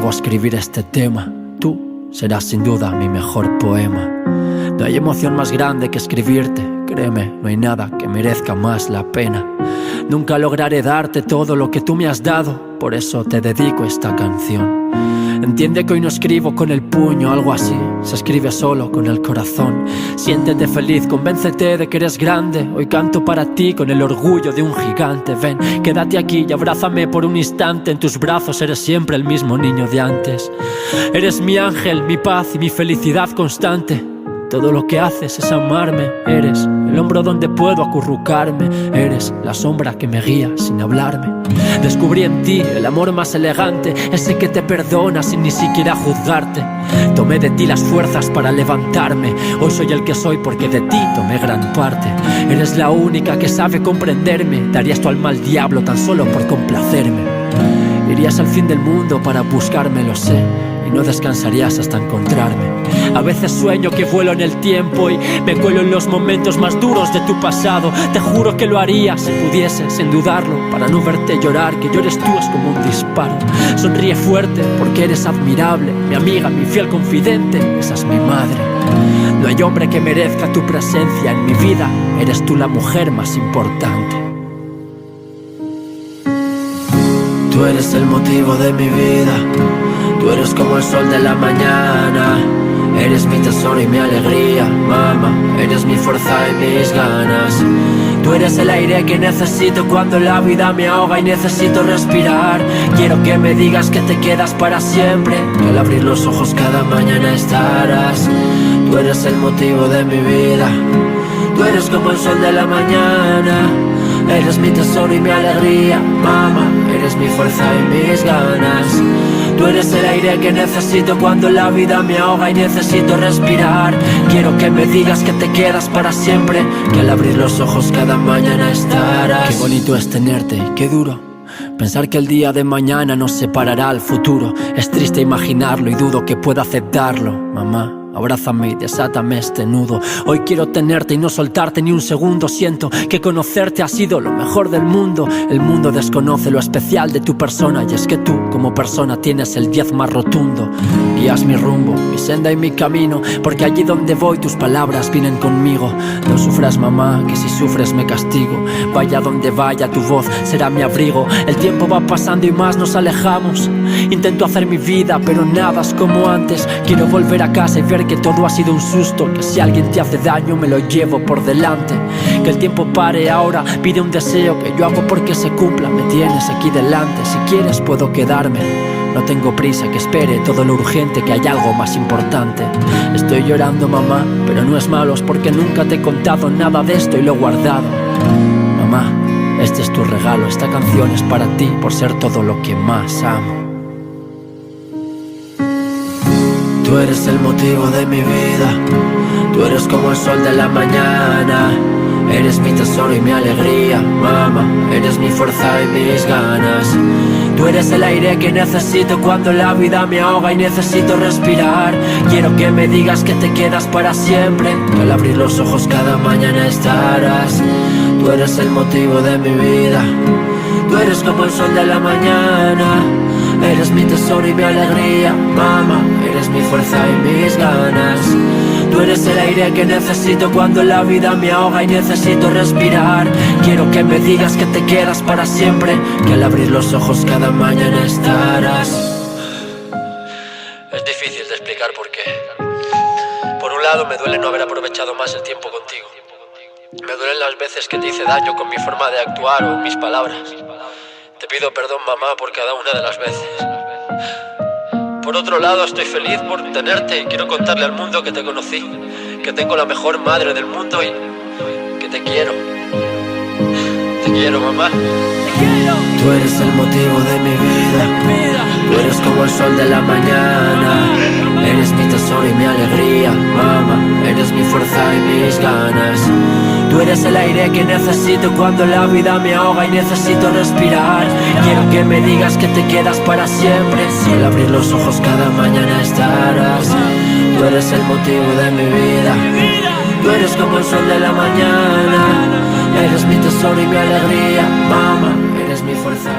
atrevo a escribir este tema. Tú serás sin duda mi mejor poema. No hay emoción más grande que escribirte. Créeme, no hay nada que merezca más la pena. Nunca lograré darte todo lo que tú me has dado, por eso te dedico esta canción. Entiende que hoy no escribo con el puño, algo así, se escribe solo con el corazón. Siéntete feliz, convéncete de que eres grande. Hoy canto para ti con el orgullo de un gigante. Ven, quédate aquí y abrázame por un instante. En tus brazos eres siempre el mismo niño de antes. Eres mi ángel, mi paz y mi felicidad constante. Todo lo que haces es amarme. Eres el hombro donde puedo acurrucarme. Eres la sombra que me guía sin hablarme. Descubrí en ti el amor más elegante, ese que te perdona sin ni siquiera juzgarte. Tomé de ti las fuerzas para levantarme. Hoy soy el que soy porque de ti tomé gran parte. Eres la única que sabe comprenderme. Darías tu alma al diablo tan solo por complacerme. Irías al fin del mundo para buscarme, lo sé, y no descansarías hasta encontrarme. A veces sueño que vuelo en el tiempo y me cuelo en los momentos más duros de tu pasado. Te juro que lo haría si pudiese, sin dudarlo, para no verte llorar. Que llores tú es como un disparo. Sonríe fuerte porque eres admirable, mi amiga, mi fiel confidente, esa es mi madre. No hay hombre que merezca tu presencia en mi vida. Eres tú la mujer más importante. Tú eres el motivo de mi vida. Tú eres como el sol de la mañana. Eres mi tesoro y mi alegría, mamá. Eres mi fuerza y mis ganas. Tú eres el aire que necesito cuando la vida me ahoga y necesito respirar. Quiero que me digas que te quedas para siempre, que al abrir los ojos cada mañana estarás. Tú eres el motivo de mi vida. Tú eres como el sol de la mañana. Eres mi tesoro y mi alegría, mamá. Eres mi fuerza y mis ganas. Tú eres el aire que necesito cuando la vida me ahoga y necesito respirar. Quiero que me digas que te quedas para siempre, que al abrir los ojos cada mañana estarás. Qué bonito es tenerte y qué duro pensar que el día de mañana nos separará al futuro. Es triste imaginarlo y dudo que pueda aceptarlo, mamá. Abrázame y desátame este nudo. Hoy quiero tenerte y no soltarte ni un segundo. Siento que conocerte ha sido lo mejor del mundo. El mundo desconoce lo especial de tu persona, y es que tú como persona tienes el 10 más rotundo. Guías mi rumbo, mi senda y mi camino, porque allí donde voy tus palabras vienen conmigo. No sufras, mamá, que si sufres me castigo. Vaya donde vaya tu voz será mi abrigo. El tiempo va pasando y más nos alejamos. Intento hacer mi vida pero nada es como antes. Quiero volver a casa y ver que todo ha sido un susto, que si alguien te hace daño me lo llevo por delante. Que el tiempo pare ahora, pide un deseo que yo hago porque se cumpla. Me tienes aquí delante, si quieres puedo quedarme. No tengo prisa, que espere todo lo urgente, que hay algo más importante. Estoy llorando, mamá, pero no es malo, es porque nunca te he contado nada de esto y lo he guardado. Mamá, este es tu regalo, esta canción es para ti, por ser todo lo que más amo. Tú eres el motivo de mi vida. Tú eres como el sol de la mañana. Eres mi tesoro y mi alegría, mamá. Eres mi fuerza y mis ganas. Tú eres el aire que necesito cuando la vida me ahoga y necesito respirar. Quiero que me digas que te quedas para siempre, que al abrir los ojos cada mañana estarás. Tú eres el motivo de mi vida. Tú eres como el sol de la mañana. Eres mi tesoro y mi alegría, mamá. Eres mi fuerza y mis ganas. Tú eres el aire que necesito cuando la vida me ahoga y necesito respirar. Quiero que me digas que te quedas para siempre, que al abrir los ojos cada mañana estarás. Es difícil de explicar por qué. Por un lado me duele no haber aprovechado más el tiempo contigo. Me duelen las veces que te hice daño con mi forma de actuar o mis palabras. Te pido perdón, mamá, por cada una de las veces. Por otro lado, estoy feliz por tenerte y quiero contarle al mundo que te conocí, que tengo la mejor madre del mundo y que te quiero. Te quiero, mamá. Te quiero. Tú eres el motivo de mi vida. Tú eres como el sol de la mañana. Eres mi tesoro y mi alegría, mamá. Eres mi fuerza y mis ganas. Tú eres el aire que necesito cuando la vida me ahoga y necesito respirar. Quiero que me digas que te quedas para siempre, si al abrir los ojos cada mañana estarás. Tú eres el motivo de mi vida. Tú eres como el sol de la mañana. Eres mi tesoro y mi alegría, mamá. Eres mi fuerza.